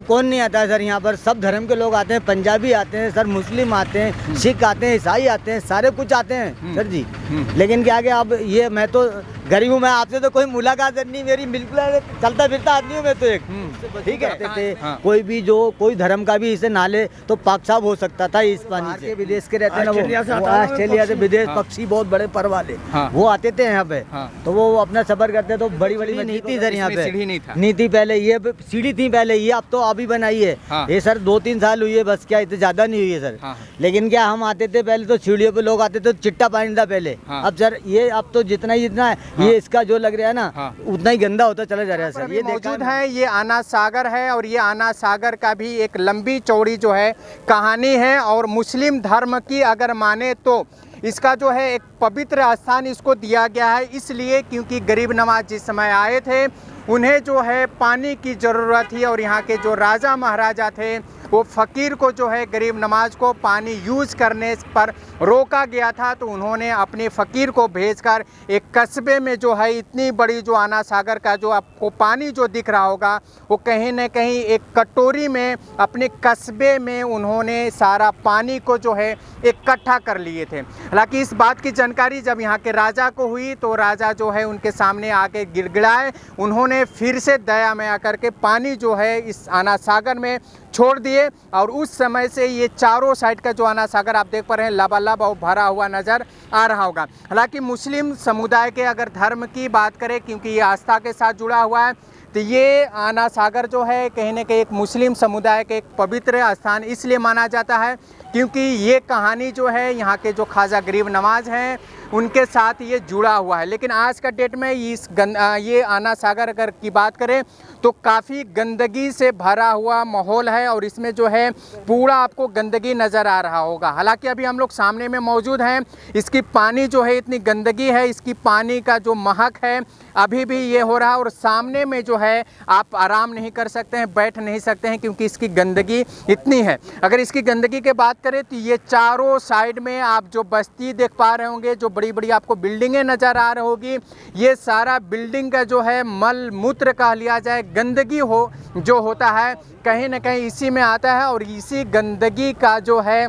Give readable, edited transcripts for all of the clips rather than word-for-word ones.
कौन नहीं आता है सर, यहाँ पर सब धर्म के लोग आते हैं, पंजाबी आते हैं सर, मुस्लिम आते हैं, सिख आते हैं, ईसाई आते हैं, सारे कुछ आते हैं सर जी। लेकिन क्या कि अब ये मैं तो गरीब हूँ, मैं आपसे तो कोई मुलाकात नहीं मेरी, बिल्कुल चलता फिरता आदमी हूँ मैं तो एक, ठीक है। कोई भी जो कोई धर्म का भी इसे नाले तो पाक साफ हो सकता था इस पानी से। विदेश के रहते हैं ना, वो ऑस्ट्रेलिया से विदेश पक्षी बहुत बड़े पर वाले वो आते थे यहाँ पे, तो वो अपना सफर करते तो बड़ी बड़ी नहीं थी सर यहाँ पे, नहीं थी पहले, ये सीढ़ी थी पहले, ये अब तो अभी बनाई है ये सर, 2-3 साल हुई है बस, क्या इतने ज्यादा नहीं हुई है सर। लेकिन क्या हम आते थे पहले तो सीढ़ियों पे लोग आते थे, चिट्टा पानी था पहले, अब सर ये अब तो जितना ही जितना है ये इसका जो लग रहा है ना उतना ही गंदा होता चला जा रहा है सर। ये मौजूद है, ये आना सागर है और ये आना सागर का भी एक लंबी चौड़ी जो है कहानी है। और मुस्लिम धर्म की अगर माने तो इसका जो है एक पवित्र स्थान इसको दिया गया है, इसलिए क्योंकि गरीब नवाज जिस समय आए थे उन्हें जो है पानी की ज़रूरत थी और यहाँ के जो राजा महाराजा थे वो फ़कीर को जो है गरीब नवाज को पानी यूज़ करने पर रोका गया था, तो उन्होंने अपने फ़कीर को भेजकर एक कस्बे में जो है इतनी बड़ी जो आना सागर का जो आपको पानी जो दिख रहा होगा वो कहीं न कहीं एक कटोरी में अपने कस्बे में उन्होंने सारा पानी को जो है इकट्ठा कर लिए थे। हालांकि इस बात की जानकारी जब यहाँ के राजा को हुई तो राजा जो है उनके सामने आके गिड़गिड़ाए, उन्होंने फिर से दया में आकर के पानी जो है इस आना सागर में छोड़ दिए और उस समय से ये चारों साइड का जो आना सागर आप देख पा रहे हैं लबालब और भरा हुआ नज़र आ रहा होगा। हालांकि मुस्लिम समुदाय के अगर धर्म की बात करें, क्योंकि ये आस्था के साथ जुड़ा हुआ है, तो ये आना सागर जो है कहीं न कहीं एक मुस्लिम समुदाय के एक पवित्र स्थान इसलिए माना जाता है क्योंकि ये कहानी जो है यहाँ के जो ख्वाजा गरीब नवाज हैं उनके साथ ये जुड़ा हुआ है। लेकिन आज का डेट में ये आना सागर अगर की बात करें तो काफ़ी गंदगी से भरा हुआ माहौल है और इसमें जो है पूरा आपको गंदगी नज़र आ रहा होगा। हालांकि अभी हम लोग सामने में मौजूद हैं, इसकी पानी जो है इतनी गंदगी है, इसकी पानी का जो महक है अभी भी ये हो रहा है और सामने में जो है आप आराम नहीं कर सकते हैं, बैठ नहीं सकते हैं क्योंकि इसकी गंदगी इतनी है। अगर इसकी गंदगी की बात करें तो ये चारों साइड में आप जो बस्ती देख पा रहे होंगे, जो बड़ी बड़ी आपको बिल्डिंगें नज़र आ रही होगी, ये सारा बिल्डिंग का जो है मल मूत्र कह लिया जाए, गंदगी जो होता है कहीं ना कहीं इसी में आता है और इसी गंदगी का जो है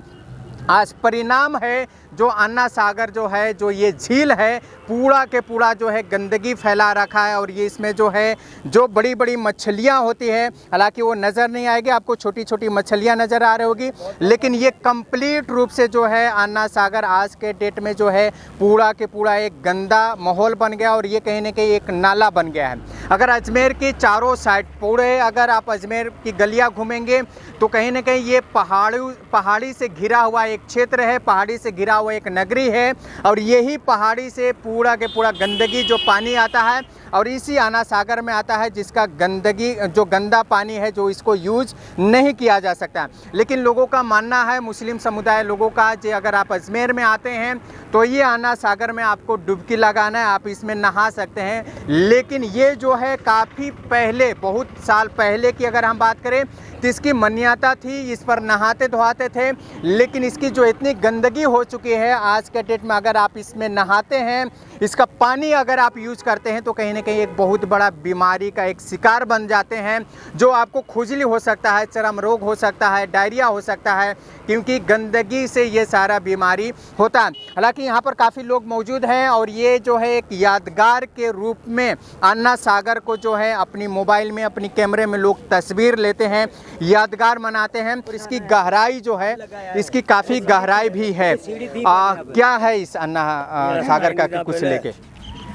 आज परिणाम है जो आना सागर जो है, जो ये झील है पूरा के पूरा जो है गंदगी फैला रखा है और ये इसमें जो है जो बड़ी बड़ी मछलियाँ होती है, हालांकि वो नज़र नहीं आएगी आपको, छोटी छोटी मछलियाँ नज़र आ रही होगी, लेकिन ये कंप्लीट रूप से जो है आना सागर आज के डेट में जो है पूरा के पूरा एक गंदा माहौल बन गया और ये कहीं ना कहीं एक नाला बन गया है। अगर अजमेर की चारों साइड पूरे अगर आप अजमेर की गलियाँ घूमेंगे तो कहीं ना कहीं ये पहाड़ी से घिरा हुआ एक क्षेत्र है, पहाड़ी से घिरा हुआ एक नगरी है और यही पहाड़ी से पूरा के पूरा गंदगी जो पानी आता है और इसी आना सागर में आता है, जिसका गंदगी जो गंदा पानी है जो इसको यूज नहीं किया जा सकता। लेकिन लोगों का मानना है, मुस्लिम समुदाय लोगों का, जो अगर आप अजमेर में आते हैं तो ये आना सागर में आपको डुबकी लगाना है, आप इसमें नहा सकते हैं। लेकिन ये जो है काफ़ी पहले, बहुत साल पहले की अगर हम बात करें तो इसकी मान्यता थी, इस पर नहाते धोते थे, लेकिन इसकी जो इतनी गंदगी हो चुकी है आज के डेट में अगर आप इसमें नहाते हैं, इसका पानी अगर आप यूज़ करते हैं तो कहीं ना कहीं एक बहुत बड़ा बीमारी का एक शिकार बन जाते हैं, जो आपको खुजली हो सकता है, चर्म रोग हो सकता है, डायरिया हो सकता है, क्योंकि गंदगी से ये सारा बीमारी होता है। हालांकि यहाँ पर काफ़ी लोग मौजूद हैं और ये जो है एक यादगार के रूप में आना सागर को जो है अपनी मोबाइल में, अपनी कैमरे में लोग तस्वीर लेते हैं, यादगार मनाते हैं। और इसकी गहराई जो है, इसकी काफ़ी गहराई भी है। क्या है इस आना सागर का कुछ लेके?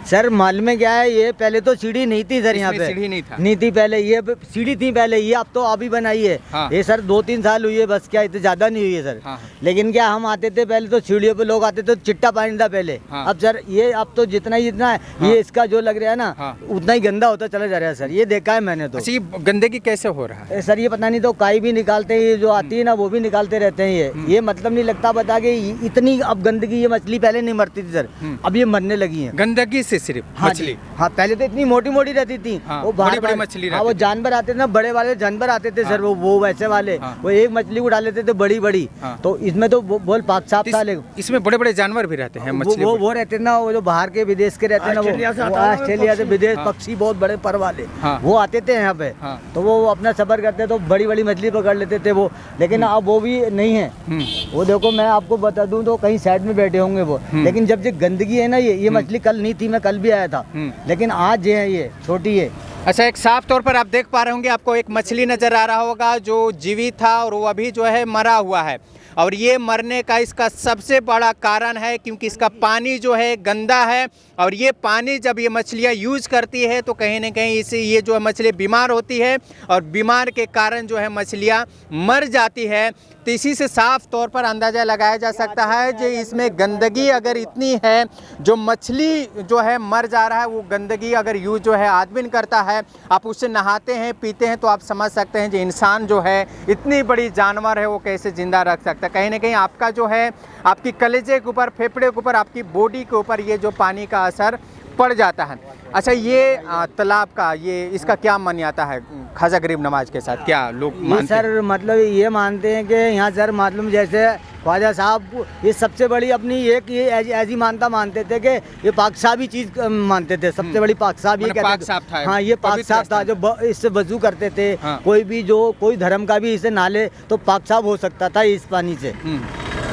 सर मालूम है क्या है, ये पहले तो सीढ़ी नहीं थी सर, यहाँ पे सीढ़ी नहीं थी पहले, ये सीढ़ी थी पहले, ये अब तो अभी बनाई है। ये सर 2-3 साल हुई है बस, क्या इतने ज्यादा नहीं हुई है सर। लेकिन क्या हम आते थे पहले तो सीढ़ियों पे लोग आते थे, चिट्टा पानी था पहले, अब सर ये अब तो जितना ही जितना है ये इसका जो लग रहा है ना उतना ही गंदा होता चला जा रहा है सर। ये देखा है मैंने तो। गंदगी कैसे हो रहा है सर? ये पता नहीं, तो काई भी निकालते हैं, जो आती है ना वो भी निकालते रहते हैं। ये मतलब नहीं लगता बता के इतनी अब गंदगी, ये मछली पहले नहीं मरती थी सर, अब ये मरने लगी है। गंदगी से सिर्फ हाँ मछली। जी, हाँ पहले तो इतनी मोटी मोटी रहती थी। हाँ, वो बड़ी बड़ी मछली हाँ, वो रहती थी। जानवर आते थे ना, बड़े वाले जानवर आते थे सर, वो वैसे वाले, हाँ। वो एक मछली उड़ा लेते थे बड़ी बड़ी। हाँ। तो इसमें तो बोल पाक साफ था, लेकिन इसमें बड़े बड़े जानवर भी रहते हैं मछली। वो रहते ना, वो जो बाहर के विदेश के रहते हैं ना, वो ऑस्ट्रेलिया से विदेश पक्षी बहुत बड़े पर वाले, वो आते थे यहाँ पे। तो वो अपना सफर करते तो बड़ी बड़ी मछली पकड़ लेते थे वो, लेकिन अब वो भी नहीं है। वो देखो मैं आपको बता दूं तो कहीं साइड में बैठे होंगे वो, लेकिन जब जो गंदगी है ना, ये मछली कल नहीं थी, मैं कल भी आया था, लेकिन आज ये है, ये छोटी है। अच्छा, एक साफ तौर पर आप देख पा रहे होंगे, आपको एक मछली नजर आ रहा होगा जो जीवित था और वो अभी जो है मरा हुआ है। और ये मरने का इसका सबसे बड़ा कारण है क्योंकि इसका पानी जो है गंदा है, और ये पानी जब ये मछलियाँ यूज करती है तो कहीं ना कहीं इससे ये जो है मछली बीमार होती है, और बीमार के कारण जो है मछलियाँ मर जाती है। तो इसी से साफ तौर पर अंदाज़ा लगाया जा सकता है कि इसमें गंदगी अगर इतनी है, जो मछली जो है मर जा रहा है, वो गंदगी अगर यूज जो है आदमी करता है, आप उससे नहाते हैं पीते हैं, तो आप समझ सकते हैं जो इंसान जो है इतनी बड़ी जानवर है वो कैसे ज़िंदा रख सकता है। कहीं ना कहीं आपका जो है आपकी कलेजे के ऊपर, फेफड़े के ऊपर, आपकी बॉडी के ऊपर ये जो पानी का असर पड़ जाता है। अच्छा, ये तालाब का ये इसका क्या मान्यता है ख्वाजा गरीब नवाज के साथ, क्या लोग मानते सर हैं? मतलब ये मानते हैं कि यहाँ सर मालूम जैसे ख्वाजा साहब ये सबसे बड़ी अपनी एक ये ऐसी मानता मानते थे कि ये पाक साहब चीज़ मानते थे, सबसे बड़ी पाक साहब ये कहते थे। हाँ, ये पाक साहब था जो इससे वजू करते थे। हाँ। कोई भी जो कोई धर्म का भी इसे नाले तो पाक साहब हो सकता था इस पानी से।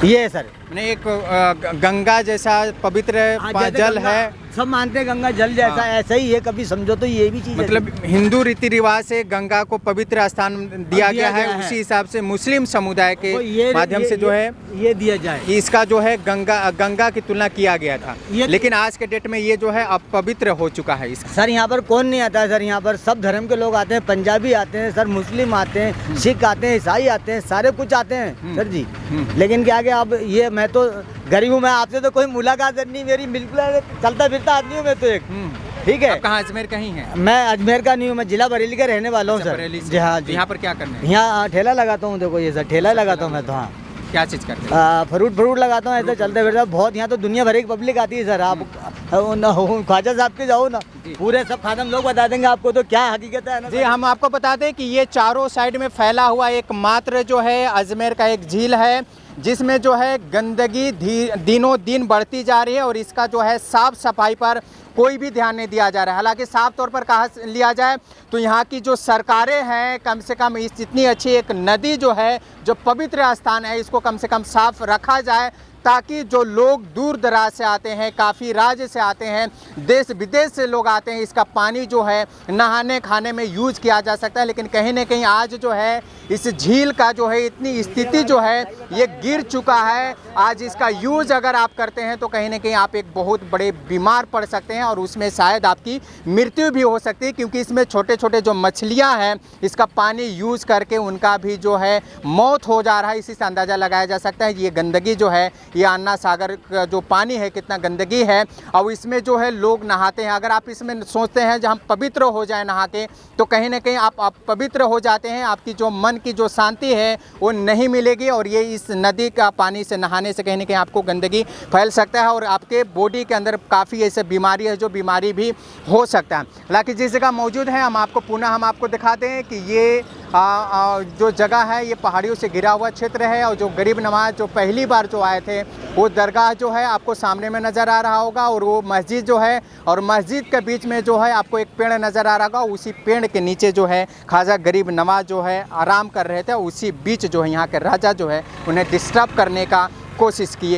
ये है सर, एक गंगा जैसा पवित्र जल है, सब मानते हैं गंगा जल जैसा ऐसा ही है, कभी समझो तो ये भी चीज़ मतलब हिंदू रीति रिवाज से गंगा को पवित्र स्थान दिया गया है, उसी हिसाब से मुस्लिम समुदाय के माध्यम से जो है ये दिया जाए, इसका जो है गंगा की तुलना किया गया था, लेकिन आज के डेट में ये जो है अब पवित्र हो चुका है। सर यहाँ पर कौन नहीं आता है सर, यहाँ पर सब धर्म के लोग आते हैं, पंजाबी आते हैं सर, मुस्लिम आते हैं, सिख आते हैं, ईसाई आते हैं, सारे कुछ आते हैं सर जी। लेकिन क्या कि अब ये मैं तो गरीब हूँ, मैं आपसे तो कोई मुलाकात नहीं मेरी, बिल्कुल चलता फिरता आदमी हूँ मैं तो एक, ठीक है। कहाँ अजमेर कहीं है? मैं अजमेर का नहीं हूँ, मैं जिला बरेली का रहने वाला हूँ सर जी। हाँ जी। यहाँ पर क्या करना है? यहाँ ठेला लगाता हूँ, देखो ये सर ठेला लगाता हूँ मैं तो। हाँ, क्या चीज़ करते हैं? फ्रूट लगाता हूँ, ऐसा चलते फिरता बहुत। यहाँ तो दुनिया भर की पब्लिक आती है सर। आप ख्वाजा साहब के जाओ ना, पूरे सब खादम लोग बता देंगे आपको तो क्या हकीकत है ना। जी, हम आपको बता दें कि ये चारों साइड में फैला हुआ एकमात्र जो है अजमेर का एक झील है, जिसमें जो है गंदगी दिनों दिन बढ़ती जा रही है, और इसका जो है साफ सफाई पर कोई भी ध्यान नहीं दिया जा रहा है। हालांकि साफ तौर पर कहा लिया जाए तो यहाँ की जो सरकारें हैं, कम से कम इस इतनी अच्छी एक नदी जो है, जो पवित्र स्थान है, इसको कम से कम साफ रखा जाए, ताकि जो लोग दूर दराज से आते हैं, काफ़ी राज्य से आते हैं, देश विदेश से लोग आते हैं, इसका पानी जो है नहाने खाने में यूज किया जा सकता है। लेकिन कहीं ना कहीं आज जो है इस झील का जो है इतनी स्थिति जो है ये गिर चुका है। आज इसका यूज अगर आप करते हैं तो कहीं ना कहीं आप एक बहुत बड़े बीमार पड़ सकते हैं, और उसमें शायद आपकी मृत्यु भी हो सकती है, क्योंकि इसमें छोटे छोटे जो मछलियाँ हैं इसका पानी यूज करके उनका भी जो है मौत हो जा रहा है। इसी से अंदाज़ा लगाया जा सकता है ये गंदगी जो है, ये अन्ना सागर का जो पानी है कितना गंदगी है, और इसमें जो है लोग नहाते हैं। अगर आप इसमें सोचते हैं जब हम पवित्र हो जाए नहा के, तो कहीं ना कहीं आप पवित्र हो जाते हैं, आपकी जो मन की जो शांति है वो नहीं मिलेगी, और ये इस नदी का पानी से नहाने से कहीं ना कहीं आपको गंदगी फैल सकता है, और आपके बॉडी के अंदर काफ़ी ऐसे बीमारी है जो बीमारी भी हो सकता है। हालांकि जिस जगह मौजूद है हम आपको दिखा दें कि ये जो जगह है ये पहाड़ियों से घिरा हुआ क्षेत्र है, और जो गरीब नवाज जो पहली बार जो आए थे वो दरगाह जो है आपको सामने में नज़र आ रहा होगा, और वो मस्जिद जो है, और मस्जिद के बीच में जो है आपको एक पेड़ नज़र आ रहा होगा, उसी पेड़ के नीचे जो है ख्वाजा गरीब नवाज जो है आराम कर रहे थे। उसी बीच जो है यहाँ के राजा जो है उन्हें डिस्टर्ब करने का कोशिश किए।